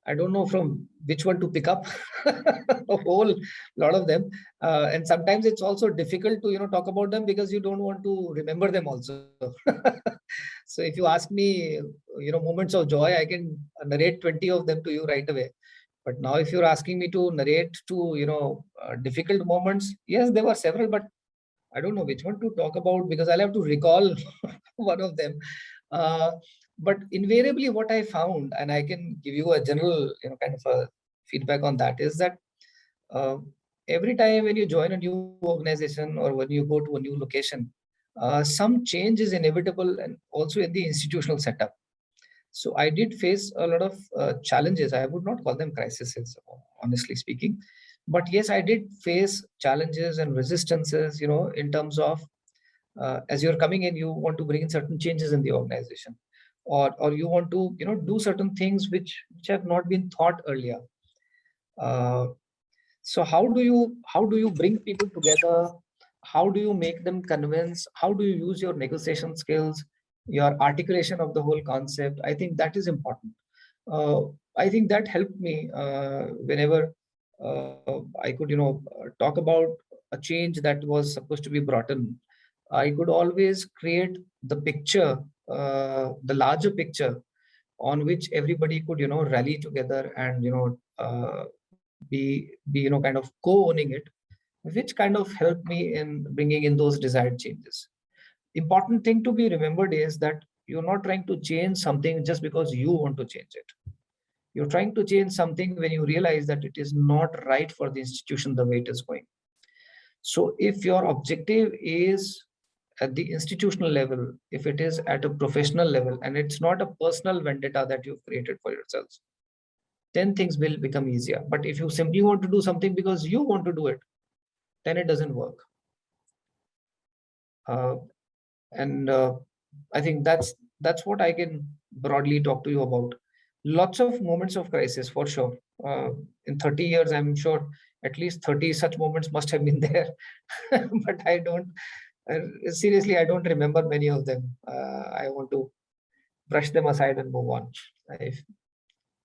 I don't know from which one to pick up, a whole lot of them. And sometimes it's also difficult to talk about them because you don't want to remember them also. So if you ask me, moments of joy, I can narrate 20 of them to you right away. But now if you're asking me to narrate to, difficult moments, yes, there were several, but I don't know which one to talk about because I'll have to recall one of them. But invariably what I found, and I can give you a general, kind of a feedback on that, is that every time when you join a new organization or when you go to a new location, some change is inevitable, and also in the institutional setup. So I did face a lot of challenges. I would not call them crises, honestly speaking. But yes, I did face challenges and resistances, in terms of as you're coming in, you want to bring in certain changes in the organization, or you want to, do certain things which have not been thought earlier. So how do you bring people together? How do you make them convince? How do you use your negotiation skills, your articulation of the whole concept? I think that is important. I think that helped me whenever I could, talk about a change that was supposed to be brought in. I could always create the picture, the larger picture, on which everybody could, rally together and, be kind of co-owning it, which kind of helped me in bringing in those desired changes. Important thing to be remembered is that you're not trying to change something just because you want to change it. You're trying to change something when you realize that it is not right for the institution the way it is going. So if your objective is at the institutional level, if it is at a professional level, and it's not a personal vendetta that you've created for yourselves, then things will become easier. But if you simply want to do something because you want to do it, then it doesn't work. I think that's what I can broadly talk to you about. Lots of moments of crisis, for sure. In 30 years, I'm sure at least 30 such moments must have been there. But I don't, seriously, I don't remember many of them. I want to brush them aside and move on.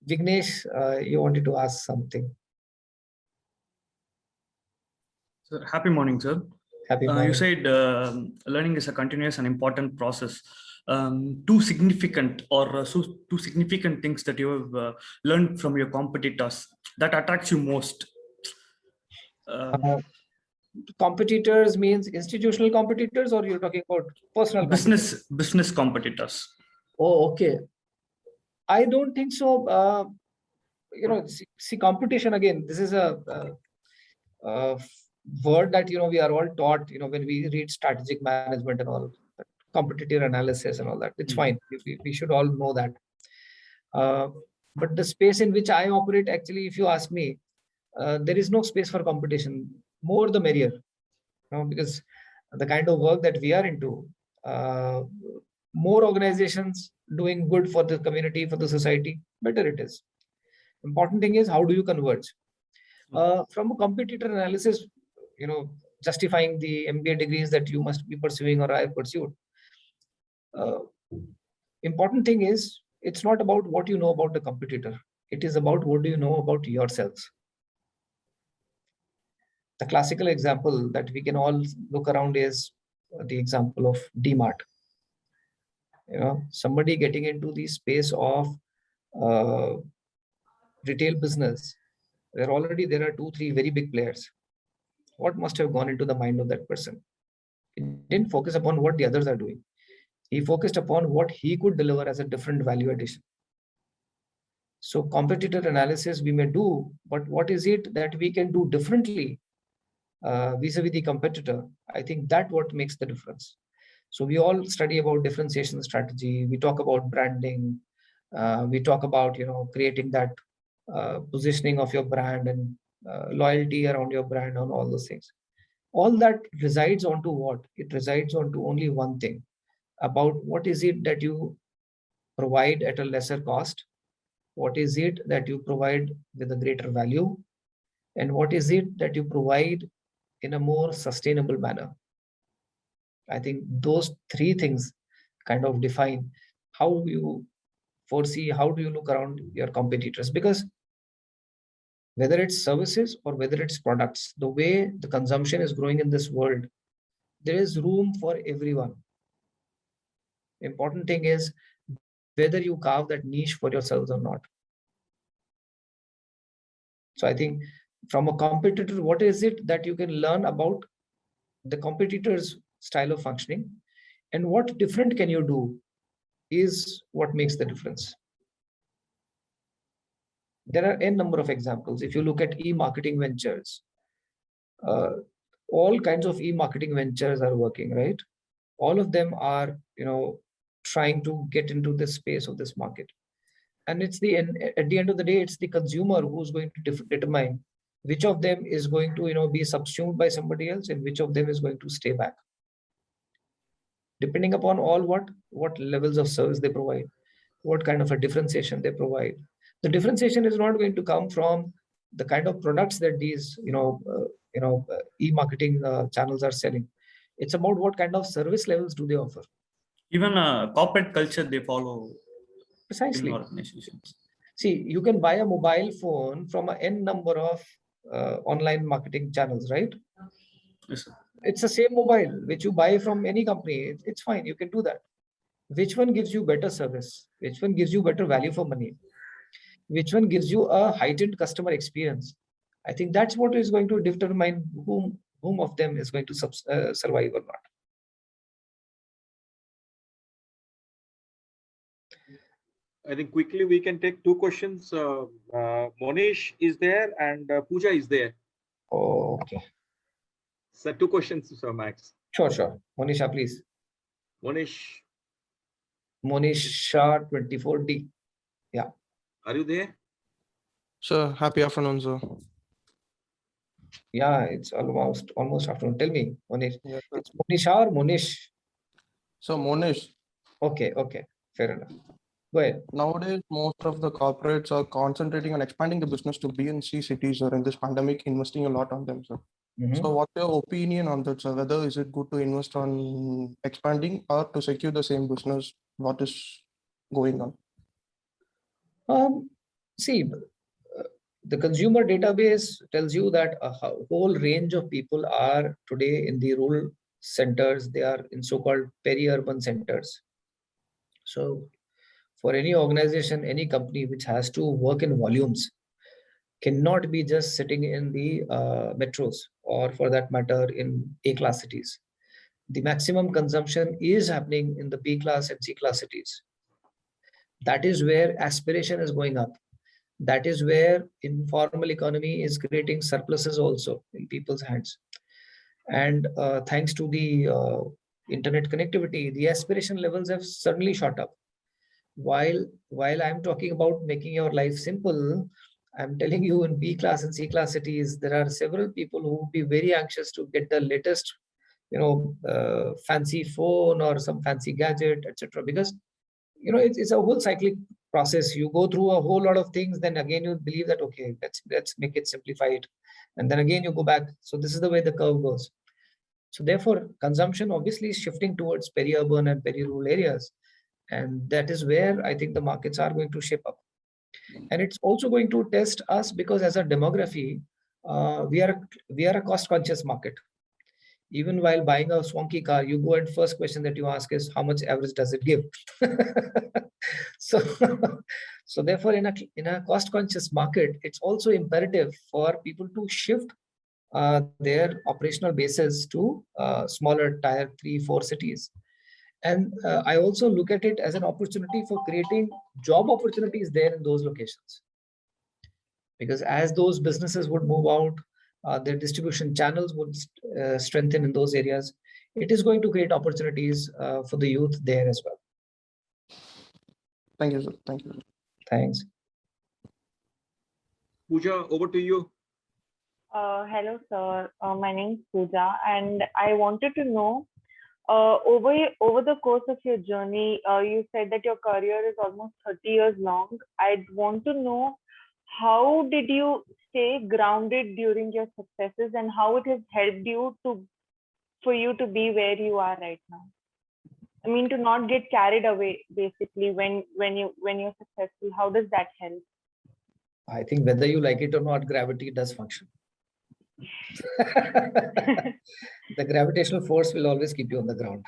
Vignesh, you wanted to ask something. Sir, happy morning, sir. Happy morning. You said learning is a continuous and important process. Two significant things that you have learned from your competitors that attracts you most. Competitors means institutional competitors, or you're talking about personal business competitors? Oh, okay. I don't think so. See, competition, again, this is a word that we are all taught when we read strategic management and all, competitive analysis and all that. It's fine, we should all know that, but the space in which I operate, actually, if you ask me, there is no space for competition. More the merrier, because the kind of work that we are into, more organizations doing good for the community, for the society, better it is. Important thing is, how do you converge? From a competitor analysis, justifying the MBA degrees that you must be pursuing or I have pursued. Important thing is, it's not about what you know about the competitor. It is about what do you know about yourselves. The classical example that we can all look around is the example of DMart. Somebody getting into the space of retail business, where already there are 2-3 very big players. What must have gone into the mind of that person? He didn't focus upon what the others are doing. He focused upon what he could deliver as a different value addition. So competitor analysis we may do, but what is it that we can do differently vis-a-vis the competitor? I think that what makes the difference. So we all study about differentiation strategy. We talk about branding. We talk about creating that positioning of your brand and loyalty around your brand and all those things. All that resides onto what? It resides onto only one thing, about what is it that you provide at a lesser cost, what is it that you provide with a greater value, and what is it that you provide in a more sustainable manner. I think those 3 things kind of define how you foresee, how do you look around your competitors. Because whether it's services or whether it's products, the way the consumption is growing in this world, there is room for everyone. Important thing is whether you carve that niche for yourselves or not. So I think from a competitor, what is it that you can learn about the competitor's style of functioning, and what different can you do is what makes the difference. There are n number of examples. If you look at e-marketing ventures, all kinds of e-marketing ventures are working, right? All of them are, trying to get into this space of this market. And at the end of the day, it's the consumer who's going to determine which of them is going to, be subsumed by somebody else and which of them is going to stay back. Depending upon all what levels of service they provide, what kind of a differentiation they provide. The differentiation is not going to come from the kind of products that these, e-marketing channels are selling. It's about what kind of service levels do they offer. Even corporate culture they follow. Precisely. In organizations. See, you can buy a mobile phone from a n number of online marketing channels, right? Yes, sir. It's the same mobile which you buy from any company. It's fine. You can do that. Which one gives you better service? Which one gives you better value for money? Which one gives you a heightened customer experience? I think that's what is going to determine whom of them is going to survive or not. I think quickly we can take two questions. Monish is there and Pooja is there. Oh, okay. So two questions, Sir Max. Sure. Monisha, please. Monisha 24D. Yeah. Are you there? Sir, happy afternoon, sir. Yeah, it's almost afternoon. Tell me, Monish. Yes, it's Monisha or Monish? So Monish. Okay. Fair enough. Go ahead. Nowadays, most of the corporates are concentrating on expanding the business to B and C cities, sir, in this pandemic, investing a lot on them, sir. So what's your opinion on that, sir? Whether is it good to invest on expanding or to secure the same business? What is going on? See, the consumer database tells you that a whole range of people are today in the rural centers. They are in so-called peri-urban centers. So for any organization, any company which has to work in volumes cannot be just sitting in the metros or for that matter in A-class cities. The maximum consumption is happening in the B-class and C-class cities. That is where aspiration is going up. That is where informal economy is creating surpluses also in people's hands. And thanks to the internet connectivity, the aspiration levels have suddenly shot up. While I'm talking about making your life simple, I'm telling you in B-class and C-class cities, there are several people who would be very anxious to get the latest, fancy phone or some fancy gadget, etc. Because, it's a whole cyclic process. You go through a whole lot of things, then again you believe that, okay, let's make it simplified. And then again you go back. So this is the way the curve goes. So therefore, consumption obviously is shifting towards peri-urban and peri-rural areas. And that is where I think the markets are going to shape up. And it's also going to test us because as a demography, we are a cost-conscious market. Even while buying a swanky car, you go and first question that you ask is how much average does it give? So therefore, in a cost-conscious market, it's also imperative for people to shift their operational bases to smaller tier 3-4 cities. And I also look at it as an opportunity for creating job opportunities there in those locations. Because as those businesses would move out, their distribution channels would strengthen in those areas. It is going to create opportunities for the youth there as well. Thank you, sir. Thank you. Thanks. Pooja, over to you. Hello, sir. My name is Pooja, and I wanted to know, over the course of your journey, you said that your career is almost 30 years long. I'd want to know, how did you stay grounded during your successes and how it has helped you for you to be where you are right now? I mean, to not get carried away, basically, when you're successful. How does that help? I think whether you like it or not, gravity does function. The gravitational force will always keep you on the ground.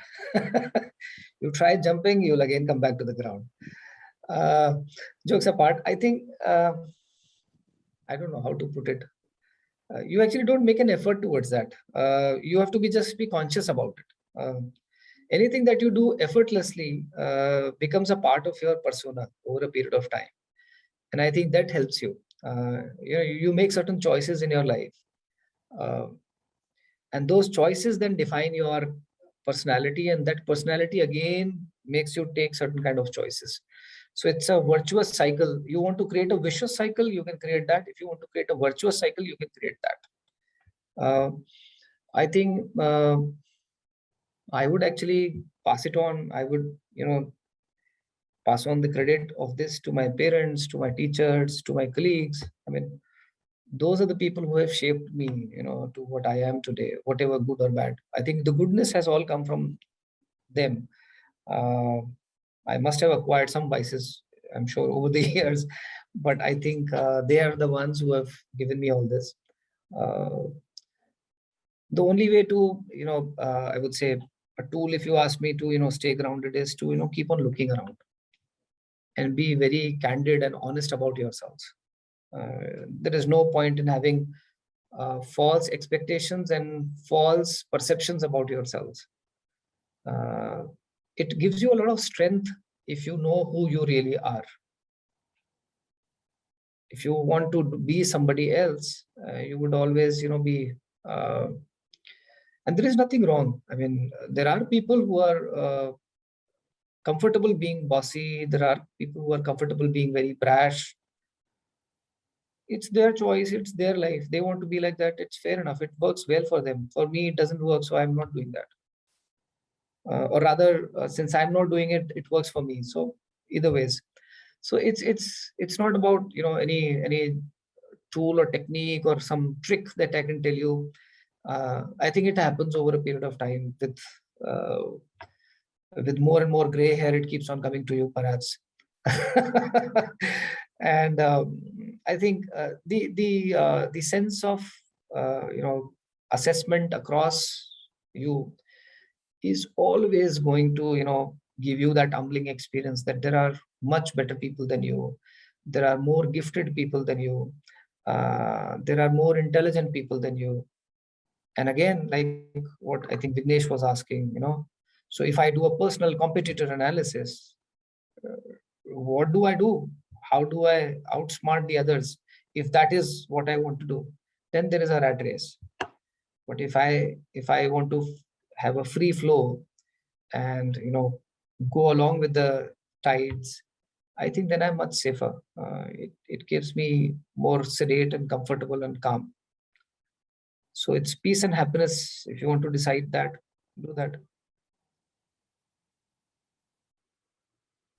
You try jumping, you'll again come back to the ground. Jokes apart, I think, I don't know how to put it. you actually don't make an effort towards that. You have to just be conscious about it. Anything that you do effortlessly becomes a part of your persona over a period of time. And I think that helps you. You make certain choices in your life. And those choices then define your personality, and that personality again makes you take certain kind of choices. So it's a virtuous cycle. You want to create a vicious cycle, you can create that. If you want to create a virtuous cycle, you can create that. I think I would actually pass it on. I would, pass on the credit of this to my parents, to my teachers, to my colleagues. I mean, those are the people who have shaped me, to what I am today, whatever good or bad. I think the goodness has all come from them. I must have acquired some vices, I'm sure, over the years, but I think they are the ones who have given me all this. The only way to, I would say a tool, if you ask me to, stay grounded, is to, keep on looking around and be very candid and honest about yourselves. There is no point in having false expectations and false perceptions about yourselves. It gives you a lot of strength if you know who you really are. If you want to be somebody else, you would always, be. And there is nothing wrong. I mean, there are people who are comfortable being bossy. There are people who are comfortable being very brash. It's their choice. It's their life. They want to be like that. It's fair enough. It works well for them. For me, it doesn't work, so I'm not doing that. Or rather, since I'm not doing it, it works for me. So either ways. So it's not about any tool or technique or some trick that I can tell you. I think it happens over a period of time. With more and more gray hair, it keeps on coming to you, perhaps. And I think the sense of assessment across you is always going to give you that humbling experience that there are much better people than you. There are more gifted people than you. There are more intelligent people than you. And again, like what I think Vignesh was asking, so if I do a personal competitor analysis, what do I do? How do I outsmart the others? If that is what I want to do, then there is a rat race. But if I want to have a free flow and go along with the tides, I think then I'm much safer. It keeps me more sedate and comfortable and calm. So it's peace and happiness. If you want to decide that, do that.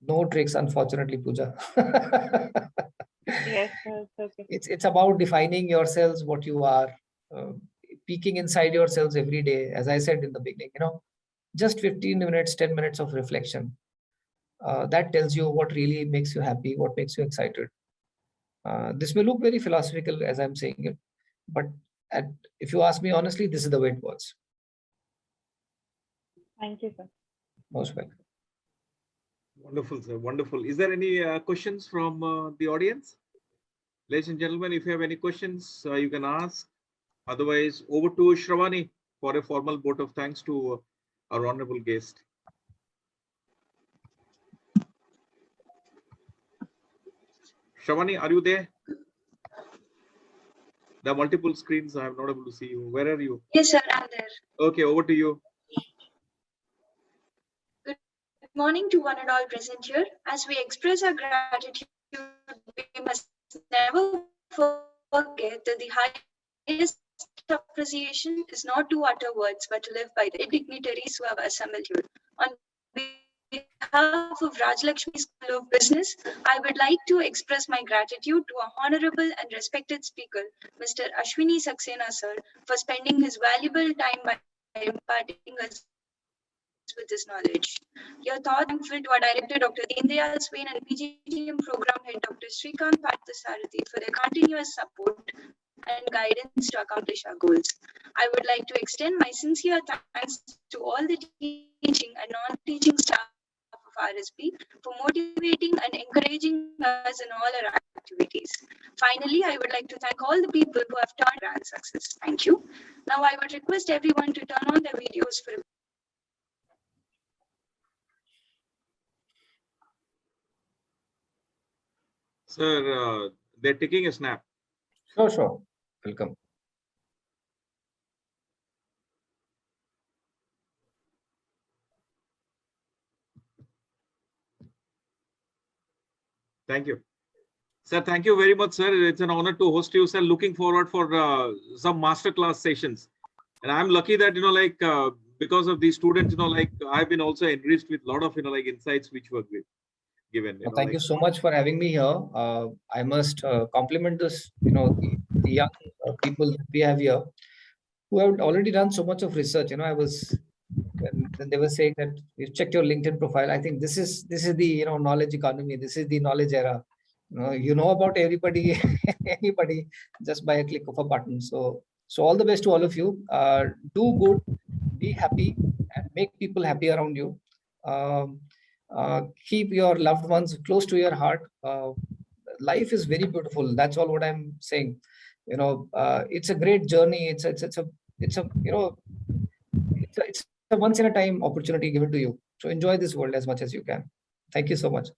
No tricks, unfortunately, Pooja. Yes, sir, it's okay. It's about defining yourselves, what you are, peeking inside yourselves every day. As I said in the beginning, just 15 minutes, 10 minutes of reflection. That tells you what really makes you happy, what makes you excited. This may look very philosophical as I'm saying it, but if you ask me honestly, this is the way it works. Thank you, sir. Most welcome. Wonderful, sir. Wonderful. Is there any questions from the audience? Ladies and gentlemen, if you have any questions, you can ask. Otherwise, over to Shravani for a formal vote of thanks to our honorable guest. Shravani, are you there? There are multiple screens. I'm not able to see you. Where are you? Yes, sir, I'm there. Okay, over to you. Good morning to one and all present here. As we express our gratitude, we must never forget that the highest appreciation is not to utter words, but to live by the dignitaries who have assembled here. On behalf of Rajalakshmi School of Business, I would like to express my gratitude to our honorable and respected speaker, Mr. Ashwini Saxena sir, for spending his valuable time by imparting us with his knowledge. Your thought thankful to our director, Dr. Deendayal Swain, and PGTM program head, Dr. Srikanth Parthasarathy, for their continuous support and guidance to accomplish our goals. I would like to extend my sincere thanks to all the teaching and non-teaching staff of RSP for motivating and encouraging us in all our activities. Finally, I would like to thank all the people who have turned grand success. Thank you. Now I would request everyone to turn on their videos for a Sir, they're taking a snap. Sure. Welcome. Thank you. Sir, thank you very much, sir. It's an honor to host you, sir. Looking forward for some masterclass sessions. And I'm lucky that, because of these students, I've been also enriched with a lot of, insights which were given. Thank you so much for having me here. I must compliment this, the young people that we have here who have already done so much of research. When they were saying that you check your LinkedIn profile, I think this is the knowledge economy. This is the knowledge era. You know about everybody, anybody, just by a click of a button. So all the best to all of you. Do good, be happy, and make people happy around you. Keep your loved ones close to your heart. Life is very beautiful. That's all what I'm saying. It's a great journey. It's a once in a time opportunity given to you. So enjoy this world as much as you can. Thank you so much.